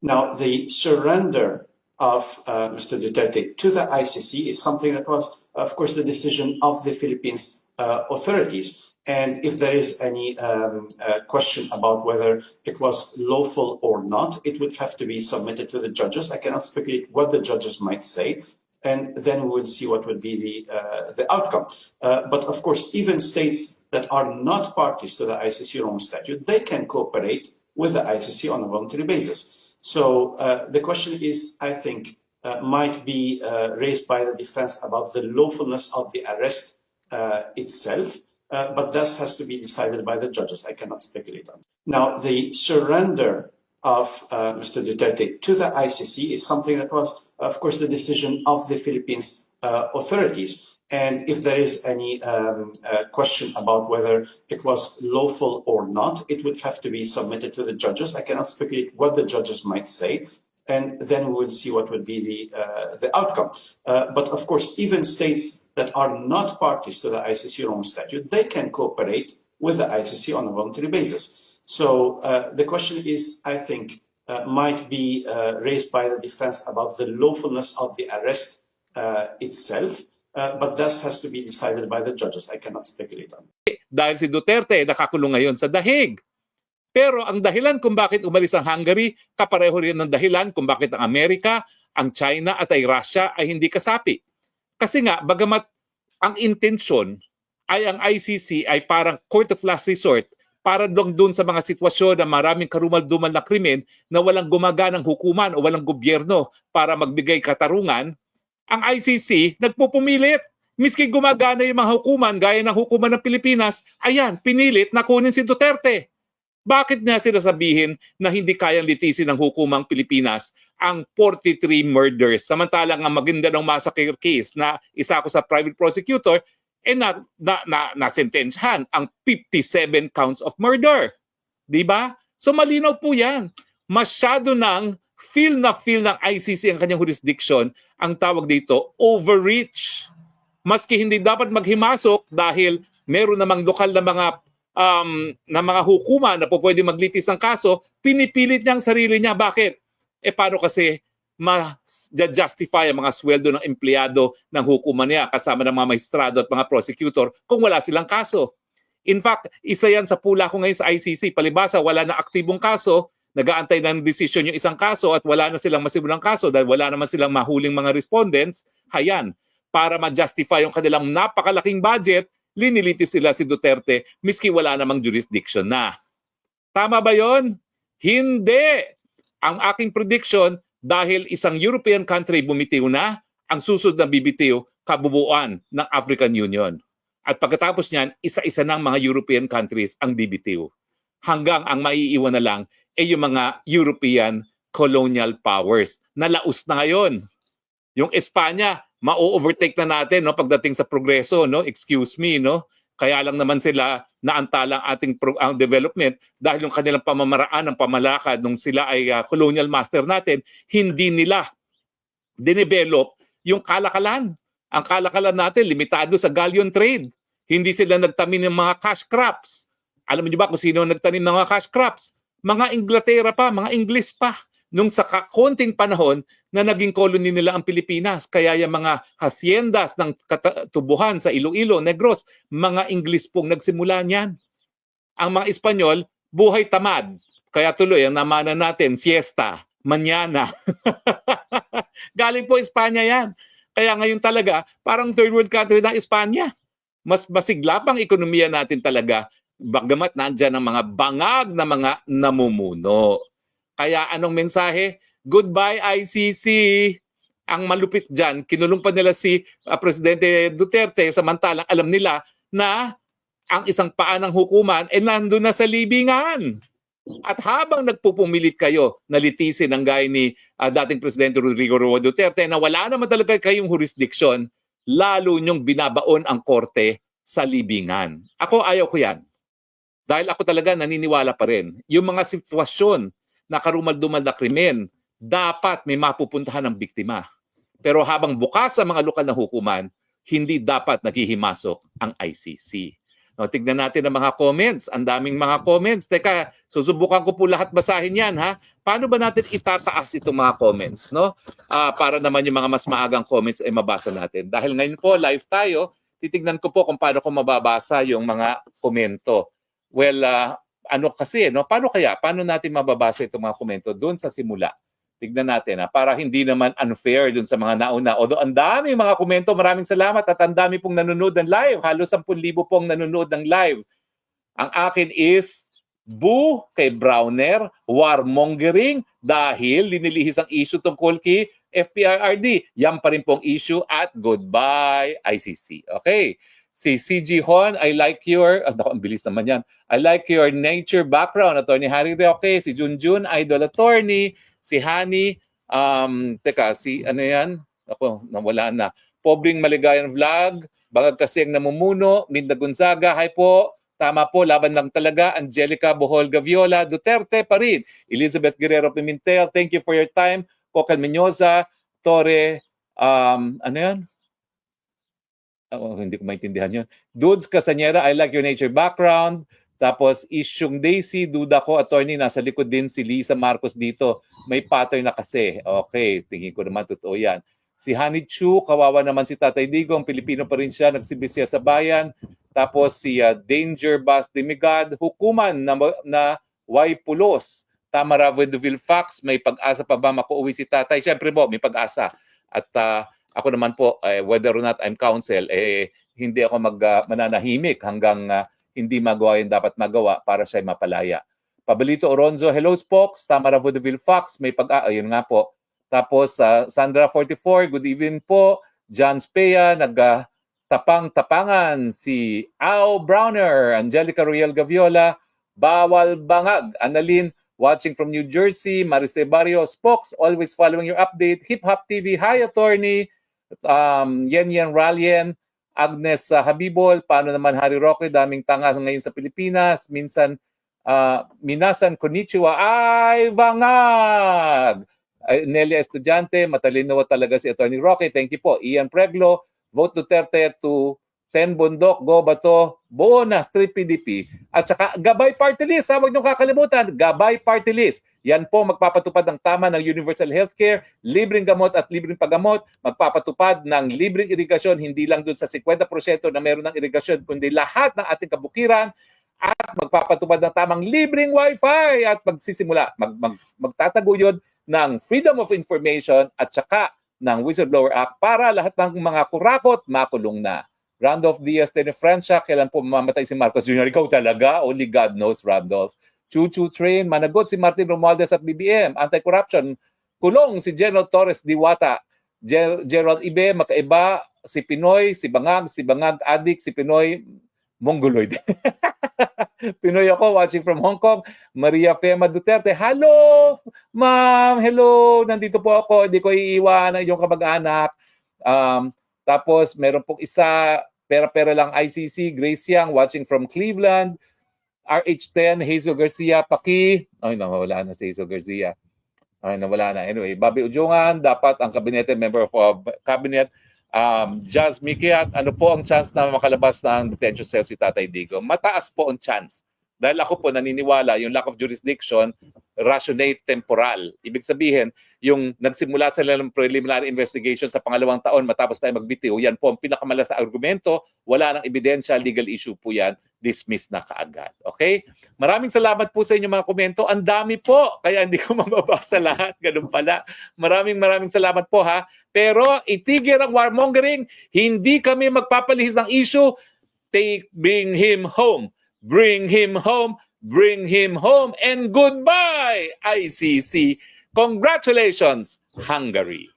Now, the surrender of Mr. Duterte to the ICC is something that was, of course, the decision of the Philippines authorities. And if there is any question about whether it was lawful or not, it would have to be submitted to the judges. I cannot speculate what the judges might say, and then we will see what would be the outcome. But of course, even states that are not parties to the ICC Rome Statute, they can cooperate with the ICC on a voluntary basis. So the question is, I think, might be raised by the defense about the lawfulness of the arrest itself, but this has to be decided by the judges. I cannot speculate on it. Now, the surrender of Mr. Duterte to the ICC is something that was, of course, the decision of the Philippines authorities. And if there is any question about whether it was lawful or not, it would have to be submitted to the judges. I cannot speculate what the judges might say, and then we will see what would be the outcome. But of course, even states that are not parties to the ICC Rome Statute, they can cooperate with the ICC on a voluntary basis. So the question is, I think, might be raised by the defense about the lawfulness of the arrest itself, but this has to be decided by the judges. I cannot speculate on it. Dahil si Duterte nakakulong ngayon sa dahig. Pero ang dahilan kung bakit umalis ang Hungary, kapareho rin ng dahilan kung bakit ang Amerika, ang China at ay Russia ay hindi kasapi. Kasi nga, bagamat ang intensyon ay ang ICC ay parang court of last resort para doon sa mga sitwasyon na maraming karumal-dumal na krimen na walang gumaganang hukuman o walang gobyerno para magbigay katarungan, ang ICC nagpupumilit. Miski gumagana yung mga hukuman, gaya ng hukuman ng Pilipinas, ayan, pinilit na kunin si Duterte. Bakit niya sila sabihin na hindi kayang litisin ng hukumang Pilipinas ang 43 murders? Samantalang ang Maguindanao massacre case na isa ako sa private prosecutor, nasentensyahan ang 57 counts of murder. Diba? So malinaw po yan. Masyado ng feel ng ICC ang kanyang jurisdiction, ang tawag dito, overreach. Maski hindi dapat maghimasok dahil meron namang lokal na mga hukuman na po pwede maglitis ng kaso, pinipilit niya ang sarili niya. Bakit? Paano kasi ma-justify ang mga sweldo ng empleyado ng hukuman niya kasama ng mga maestrado at mga prosecutor kung wala silang kaso? In fact, isa yan sa pula ko ngayon sa ICC. Palibasa, wala na aktibong kaso, nag-aantay ng desisyon yung isang kaso at wala na silang masimulang kaso dahil wala naman silang mahuling mga respondents. Hayan, para ma-justify yung kanilang napakalaking budget, linilitis sila si Duterte miski wala namang jurisdiction na. Tama ba yon? Hindi! Ang aking prediction, dahil isang European country bumitiw na, ang susunod na bibitiw, kabubuan ng African Union. At pagkatapos niyan, isa-isa ng mga European countries ang bibitiw. Hanggang ang maiiwan na lang ay yung mga European colonial powers. Nalaos na ngayon. Yung Espanya, ma-overtake na natin no pagdating sa progreso, no, excuse me, no, kaya lang naman sila naantala ang ating development dahil yung kanilang pamamaraan ng pamalakad nung sila ay colonial master natin, hindi nila dinevelop yung kalakalan. Ang kalakalan natin limitado sa galleon trade, hindi sila nagtanim ng mga cash crops. Alam niyo ba kung sino nagtanim ng mga cash crops? Mga Inglaterra pa, mga Ingles pa. Nung sa konting panahon na naging colony nila ang Pilipinas. Kaya yung mga haciendas ng tubuhan sa Iloilo, Negros, mga Ingles pong nagsimula niyan. Ang mga Espanyol, buhay tamad. Kaya tuloy, ang namana natin, siesta, mañana. Galing po Espanya yan. Kaya ngayon talaga, parang third world country ng Espanya. Mas masigla pang ekonomiya natin talaga, bagamat nandyan ang mga bangag na mga namumuno. Kaya anong mensahe? Goodbye ICC. Ang malupit dyan, kinulong pa nila si Presidente Duterte samantalang alam nila na ang isang paa ng hukuman ay nandun na sa libingan. At habang nagpupumilit kayo na litisin ang gaya ni dating Presidente Rodrigo Roa Duterte na wala naman talaga kayong jurisdiction, lalo nyong binabaon ang korte sa libingan. Ako ayaw ko yan. Dahil ako talaga naniniwala pa rin. Yung mga sitwasyon na karumal-dumal na krimen, dapat may mapupuntahan ng biktima. Pero habang bukas sa mga lokal na hukuman, hindi dapat naghihimasok ang ICC. O, tignan natin ang mga comments. Ang daming mga comments. Teka, susubukan ko po lahat basahin yan, ha? Paano ba natin itataas itong mga comments, no? Para naman yung mga mas maagang comments ay mabasa natin. Dahil ngayon po, live tayo, titignan ko po kung paano ko mababasa yung mga komento. Well, ano kasi, no? Paano natin mababasa itong mga komento doon sa simula? Tignan natin, para hindi naman unfair dun sa mga nauna. Although ang dami mga komento, maraming salamat at ang dami pong nanonood ng live. Halos 10,000 pong nanonood ng live. Ang akin is boo kay Browner, warmongering dahil linilihis ang issue tungkol kay FPIRD. Yan pa rin pong issue at goodbye ICC. Okay. Si CG Hon, I like your, ang bilis naman yan. I like your nature background, Attorney Harry Roque. Si Junjun, idol attorney. Si Hani, si ano yan? Ako, nawala na. Pobreng Maligayan Vlog, Bagag kasi ang namumuno, Minda Gonzaga, hi po. Tama po, laban lang talaga. Angelica Bohol Gaviola, Duterte pa rin. Elizabeth Guerrero Pimentel, thank you for your time. Cocal Menyoza, Torre, ano yan? Hindi ko maintindihan yun. Dudes Casañera, I like your nature background. Tapos, Isyong Daisy, duda ko, attorney, nasa likod din si Lisa Marcos dito. May pattern na kasi. Okay, tingin ko naman totoo yan. Si Honey Chu, kawawa naman si Tatay Digong, Pilipino pa rin siya, nagsibisya sa bayan. Tapos si Danger Bus Demigod, hukuman na Y Pulos. Tamara Veduville Fax, may pag-asa pa ba makauwi si Tatay? Siyempre po, may pag-asa. At ako naman po, whether or not I'm counsel, hindi ako mananahimik hanggang hindi magawa yung dapat magawa para siya mapalaya. Pabalito Oronzo, hello Spokes, Tamara Vaudeville Fox, may ayun nga po. Tapos Sandra 44, good evening po. John Spea, nagtapang-tapangan. Si Al Browner, Angelica Royal Gaviola, Bawal Bangag, Annalyn, watching from New Jersey. Mariste Barrio, Spokes, always following your update. Hip Hop TV, hi attorney. Yen Ralien, Agnes Habibol, paano naman Harry Roque, daming tanga ngayon sa Pilipinas. Minsan, minasan konnichiwa, ay bangag! Nelia Estudiante, matalino talaga si Attorney Roque. Thank you po. Ian Preglo, vote Duterte to 10 bundok, go bato, buo na, street PDP. At saka, Gabay Party List, huwag niyong kakalimutan, Gabay Party List. Yan po, magpapatupad ng tama ng universal healthcare, libreng gamot at libreng paggamot, magpapatupad ng libreng irigasyon, hindi lang dun sa 50% na meron ng irigasyon, kundi lahat ng ating kabukiran, at magpapatupad ng tamang libreng wifi at magsisimula, magtataguyod ng Freedom of Information at saka ng Whistleblower Act para lahat ng mga kurakot makulong na. Randolph Diaz de Francia, kailan po mamamatay si Marcos Jr.? Ikaw talaga? Only God knows, Randolph. Choo-choo train, managot si Martin Romualdez at BBM. Anti-corruption, kulong si General Torres Diwata. Gerald Ibe, makaiba, si Pinoy, si Bangag adik, si Pinoy, Mongoloid. Pinoy ako, watching from Hong Kong. Maria Fema Duterte, hello, ma'am, hello, nandito po ako, hindi ko iiwanan yung kamag-anak. Tapos, meron pong isa, pera-pera lang ICC, Grace Yang, watching from Cleveland. RH10, Hazel Garcia, Paki. Ay, nawala na si Hazel Garcia. Ay, nawala na. Anyway, Bobby Ujungan, dapat ang kabinete, member of cabinet. Jazz Mikiat, ano po ang chance na makalabas ng detention cell si Tatay Digo? Mataas po ang chance. Dahil ako po naniniwala, yung lack of jurisdiction, rationate temporal. Ibig sabihin, yung nagsimula sila ng preliminary investigation sa pangalawang taon matapos tayo magbitiw, yan po ang pinakamalas na argumento, wala nang ebidensya, legal issue po yan, dismiss na kaagad. Okay? Maraming salamat po sa inyong mga komento. Ang dami po, kaya hindi ko mababasa lahat. Ganun pala. Maraming salamat po ha. Pero itigil ang warmongering, hindi kami magpapalihis ng issue, bring him home. Bring him home, bring him home, and goodbye, ICC. Congratulations, Hungary.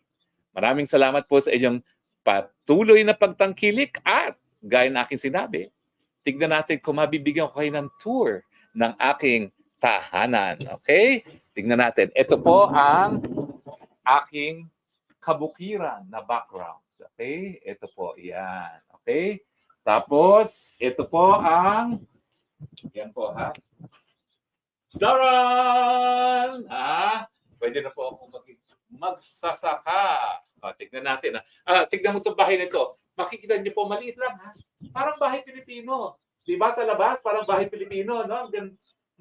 Maraming salamat po sa inyong patuloy na pagtangkilik at gaya na aking sinabi, tignan natin kung mabibigyan ko kayo ng tour ng aking tahanan. Okay? Tignan natin. Ito po ang aking kabukiran na background. Okay? Ito po. Yan. Okay? Tapos, ito po ang yan po, ha? Daran! Pwede na po ako magsasaka. Tignan natin. Tignan mo itong bahay nito. Makikita niyo po, maliit lang, ha? Parang bahay Pilipino. Di ba sa labas, parang bahay Pilipino, no?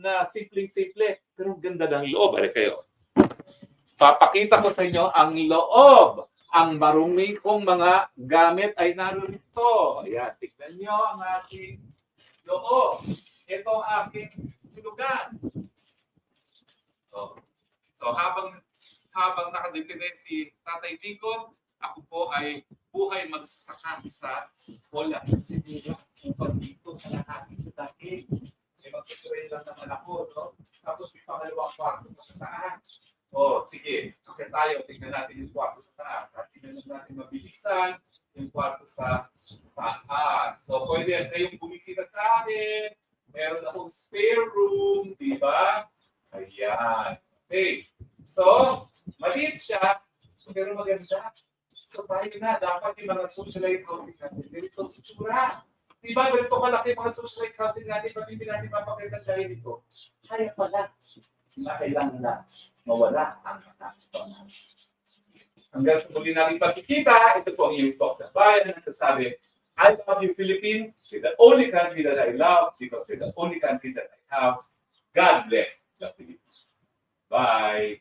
Na simpleng-simple. Pero ang ganda ng loob. Ari kayo. Papakita ko sa inyo ang loob. Ang marumi kong mga gamit ay narito. Ayan, tignan nyo ang aking loob. Ito ang aking tulugan. So habang nakadetine si Tatay Ticon, ako po ay buhay magsasaka sa Poland. Kasi upang dito sa lahat sa dati. May magtutuloy lang naman ako, no? Tapos may pangalawang kwarto sa taas. Sige. Okay tayo. Tingnan natin yung kwarto sa taas. At tingnan natin mabilisan yung kwarto sa taas. So, pwede kayong bumisita sa akin. Meron akong spare room, di ba? Ayan. Okay. So, maliit siya, pero maganda. So, tayo na. Dapat yung mga socialized housing natin. Ganito, itsura. Di ba? Ganito kalaki mga socialized housing natin. Pag hindi natin mapakita tayo dito. Kaya pala. Kailangan na mawala ang mga. Hanggang sa muli natin pagkikita, ito po ang iyong stock na bayan. Nagsasabi, I love you, Philippines. You're the only country that I love because you're the only country that I have. God bless the Philippines. Bye.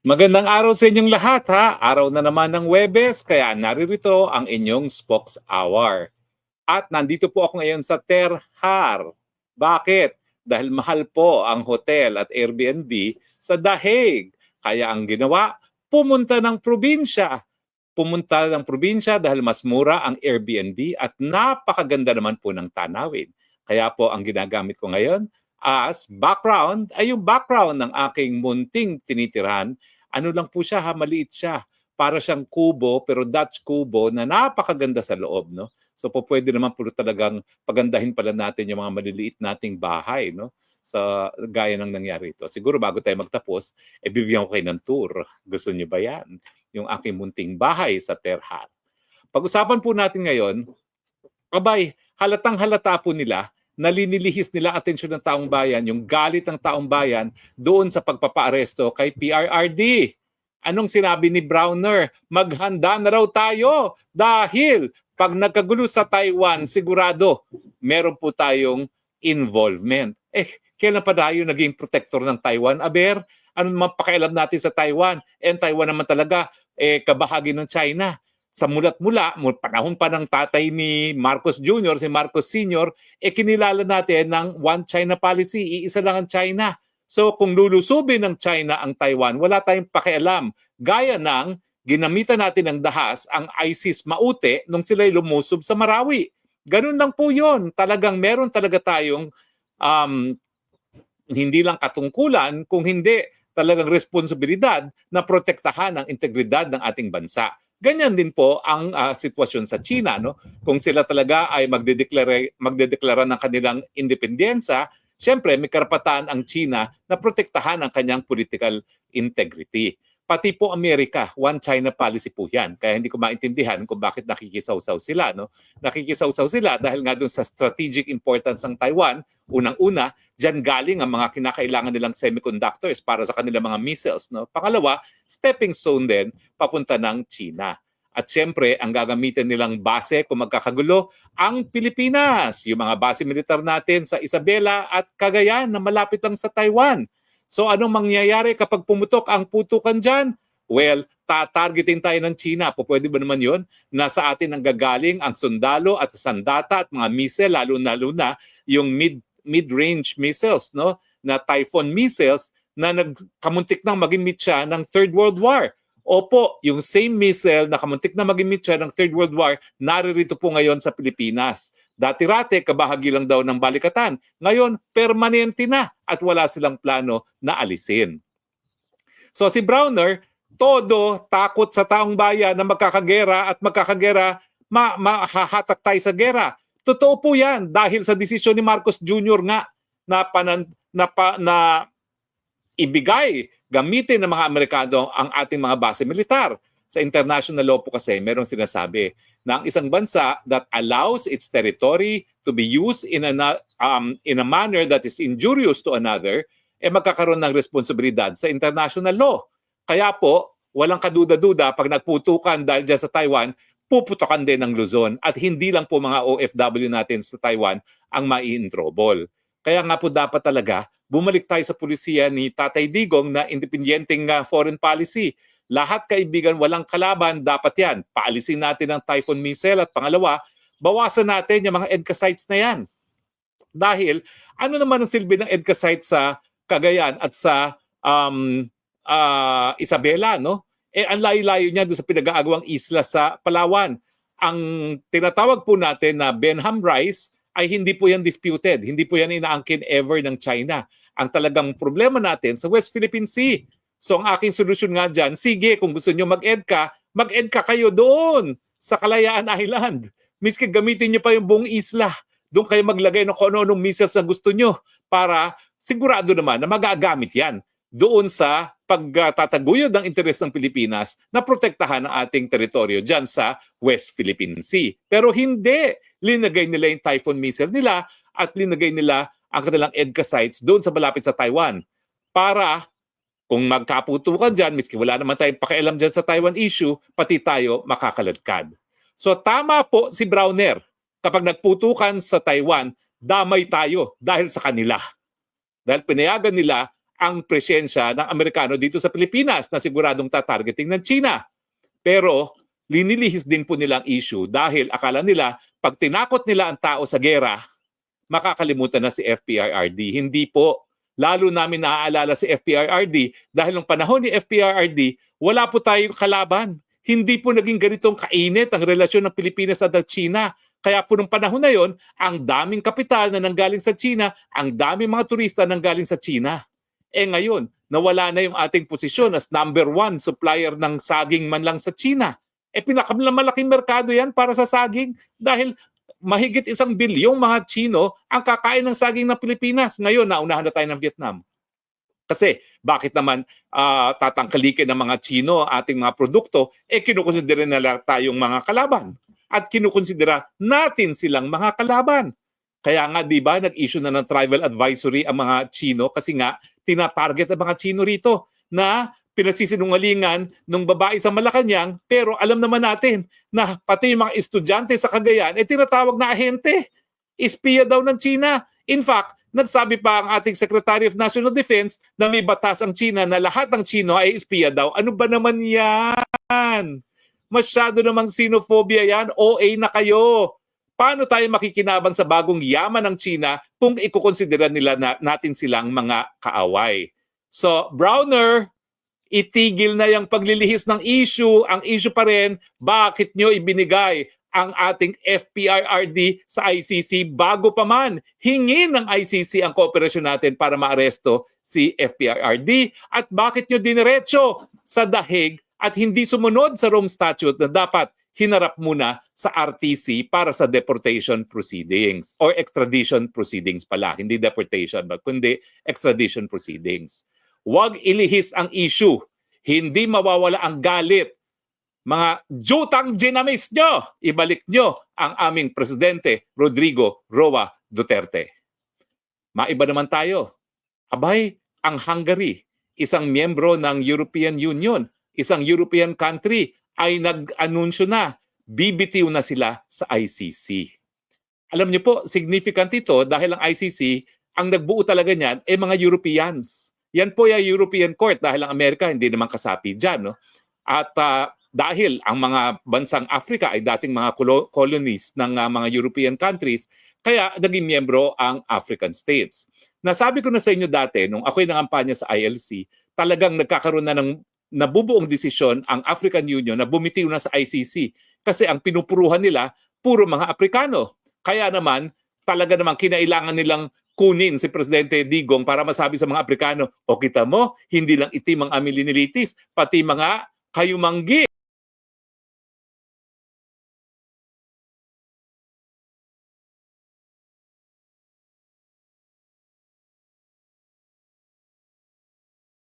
Magandang araw sa inyong lahat ha. Araw na naman ng Huwebes, kaya naririto ang inyong Spokes Hour. At nandito po ako ngayon sa Terhar. Bakit? Dahil mahal po ang hotel at Airbnb sa Daheg. Kaya ang ginawa, pumunta ng probinsya. Pumunta ng probinsya dahil mas mura ang Airbnb at napakaganda naman po ng tanawin. Kaya po ang ginagamit ko ngayon as background ay yung background ng aking munting tinitirahan. Ano lang po siya ha, maliit siya. Para siyang kubo pero Dutch kubo na napakaganda sa loob, no? So po pwede naman po talagang pagandahin pala natin yung mga maliliit nating bahay, no? Sa gaya ng nangyari ito. Siguro bago tayo magtapos, bibigyan ko kayo ng tour. Gusto niyo ba yan? Yung aking munting bahay sa Terhar. Pag-usapan po natin ngayon, abay, halatang halata po nila, nalinilihis nila atensyon ng taong bayan, yung galit ng taong bayan doon sa pagpapaaresto kay PRRD. Anong sinabi ni Browner? Maghanda na raw tayo dahil pag nagkagulo sa Taiwan, sigurado meron po tayong involvement. Kailan pa tayo naging protector ng Taiwan? Aber, ano naman pakialam natin sa Taiwan? Taiwan naman talaga, kabahagi ng China. Sa mulat-mula, panahon pa ng tatay ni Marcos Jr., si Marcos Sr., kinilala natin ng One China policy, iisa lang ang China. So kung lulusubin ng China ang Taiwan, wala tayong pakialam. Gaya ng ginamitan natin ng dahas ang ISIS Maute nung sila'y lumusob sa Marawi. Ganun lang po yun. Talagang meron talaga tayong hindi lang katungkulan, kung hindi talagang responsibilidad na protektahan ang integridad ng ating bansa. Ganyan din po ang sitwasyon sa China, no? Kung sila talaga ay magdedeklara ng kanilang independensya, siyempre may karapatan ang China na protektahan ang kanyang political integrity. Pati po Amerika, One China policy po yan. Kaya hindi ko maintindihan kung bakit nakikisawsaw sila. No? Nakikisawsaw sila dahil nga doon sa strategic importance ng Taiwan, unang-una, dyan galing ang mga kinakailangan nilang semiconductors para sa kanilang mga missiles. No? Pangalawa, stepping stone din papunta ng China. At siyempre, ang gagamitin nilang base kung magkakagulo, ang Pilipinas. Yung mga base militar natin sa Isabela at Cagayan na malapit lang sa Taiwan. So anong mangyayari kapag pumutok ang putukan dyan? Well, tatargetin tayo ng China. Pwede ba naman yun? Na sa atin ang gagaling ang sundalo at sandata at mga missile, lalo na yung mid-range missiles, no? Na Typhoon missiles na nagkamuntik nang maging mitya ng Third World War. Opo, yung same missile na kamuntik na maging mitya ng Third World War, naririto po ngayon sa Pilipinas. Dati-rate, kabahagi lang daw ng balikatan. Ngayon, permanente na at wala silang plano na alisin. So si Browner, todo takot sa taong bayan na magkakagera at mahahatak tayo sa gera. Totoo po yan dahil sa desisyon ni Marcos Jr. nga na ibigay, gamitin ng mga Amerikano ang ating mga base militar. Sa international law po kasi merong sinasabi na ang isang bansa that allows its territory to be used in a manner that is injurious to another, magkakaroon ng responsibilidad sa international law. Kaya po, walang kaduda-duda pag nagputukan dahil dyan sa Taiwan, puputokan din ng Luzon. At hindi lang po mga OFW natin sa Taiwan ang mai-entrobol. Kaya nga po dapat talaga bumalik tayo sa pulisiya ni Tatay Digong na independenteng foreign policy. Lahat kaibigan, walang kalaban, dapat yan. Paalisin natin ang Typhoon missile at pangalawa, bawasan natin yung mga EDCA sites na yan. Dahil ano naman ang silbi ng EDCA sites sa Cagayan at sa Isabela, no? Ang layo-layo niya doon sa pinag-aagawang isla sa Palawan. Ang tinatawag po natin na Benham Rice ay hindi po yan disputed. Hindi po yan inaangkin ever ng China. Ang talagang problema natin sa West Philippine Sea. So ang aking solusyon nga dyan, sige, kung gusto nyo mag-EDCA kayo doon sa Kalayaan Island. Miski gamitin nyo pa yung buong isla. Doon kayo maglagay ng kung ano-anong missiles na gusto nyo para sigurado naman na magagamit yan doon sa pagtataguyod ng interes ng Pilipinas na protektahan ang ating teritoryo dyan sa West Philippine Sea. Pero hindi. Linagay nila yung Typhoon missile nila at linagay nila ang kanilang EDCA sites doon sa malapit sa Taiwan para kung magkaputukan dyan, miski wala naman tayong pakialam dyan sa Taiwan issue, pati tayo makakaladkad. So tama po si Browner. Kapag nagputukan sa Taiwan, damay tayo dahil sa kanila. Dahil pinayagan nila ang presensya ng Amerikano dito sa Pilipinas na siguradong tatargeting ng China. Pero linilihis din po nilang issue dahil akala nila pag tinakot nila ang tao sa gera, makakalimutan na si FPIRD. Hindi po. Lalo namin naaalala si FPIRD dahil nung panahon ni FPIRD, wala po tayong kalaban. Hindi po naging ganitong kainit ang relasyon ng Pilipinas at China. Kaya po nung panahon na yon, ang daming kapital na nanggaling sa China, ang daming mga turista nanggaling sa China. Ngayon, nawala na yung ating posisyon as number 1 supplier ng saging man lang sa China. Pinakamalaking merkado yan para sa saging dahil mahigit 1 bilyong mga Chino ang kakain ng saging ng Pilipinas. Ngayon, naunahan na tayo ng Vietnam. Kasi bakit naman tatangkalikin ng mga Chino ating mga produkto, kinukonsidera nila tayong mga kalaban. At kinukonsidera natin silang mga kalaban. Kaya nga, di ba, nag-issue na ng travel advisory ang mga Chino kasi nga, tinatarget ang mga Chino rito na pinasisinungalingan ng babae sa Malacanang, pero alam naman natin na pati yung mga estudyante sa Cagayan, tinatawag na ahente. Espiya daw ng China. In fact, nagsabi pa ang ating Secretary of National Defense na may batas ang China na lahat ng Chino ay espiya daw. Ano ba naman yan? Masyado namang xenophobia yan. OA na kayo. Paano tayo makikinabang sa bagong yaman ng China kung ikukonsidera nila natin silang mga kaaway? So, Browner, itigil na yung paglilihis ng issue. Ang issue pa rin, bakit nyo ibinigay ang ating FPIRD sa ICC bago pa man hingin ng ICC ang kooperasyon natin para maaresto si FPIRD? At bakit nyo diniretso sa dahig at hindi sumunod sa Rome Statute na dapat hinarap muna sa RTC para sa deportation proceedings or extradition proceedings pala. Hindi deportation, but kundi extradition proceedings. Huwag ilihis ang issue. Hindi mawawala ang galit. Mga jutang ginamis nyo, ibalik nyo ang aming Presidente Rodrigo Roa Duterte. Maiba naman tayo. Abay, ang Hungary, isang miyembro ng European Union, isang European country, ay nag-anunsyo na, bibitiw na sila sa ICC. Alam niyo po, significant ito dahil ang ICC, ang nagbuo talaga niyan, mga Europeans. Yan po yung European Court dahil ang Amerika hindi naman kasapi dyan. No? At dahil ang mga bansang Africa ay dating mga colonies ng mga European countries, kaya naging miyembro ang African states. Nasabi ko na sa inyo dati, nung ako'y nangampanya sa ILC, talagang nagkakaroon na ng nabubuong desisyon ang African Union na bumitiw na sa ICC kasi ang pinupuruhan nila puro mga Aprikano. Kaya naman, talaga naman kinailangan nilang kunin si Presidente Digong para masabi sa mga Aprikano, o kita mo, hindi lang itim ang aming linilitis, pati mga kayumanggi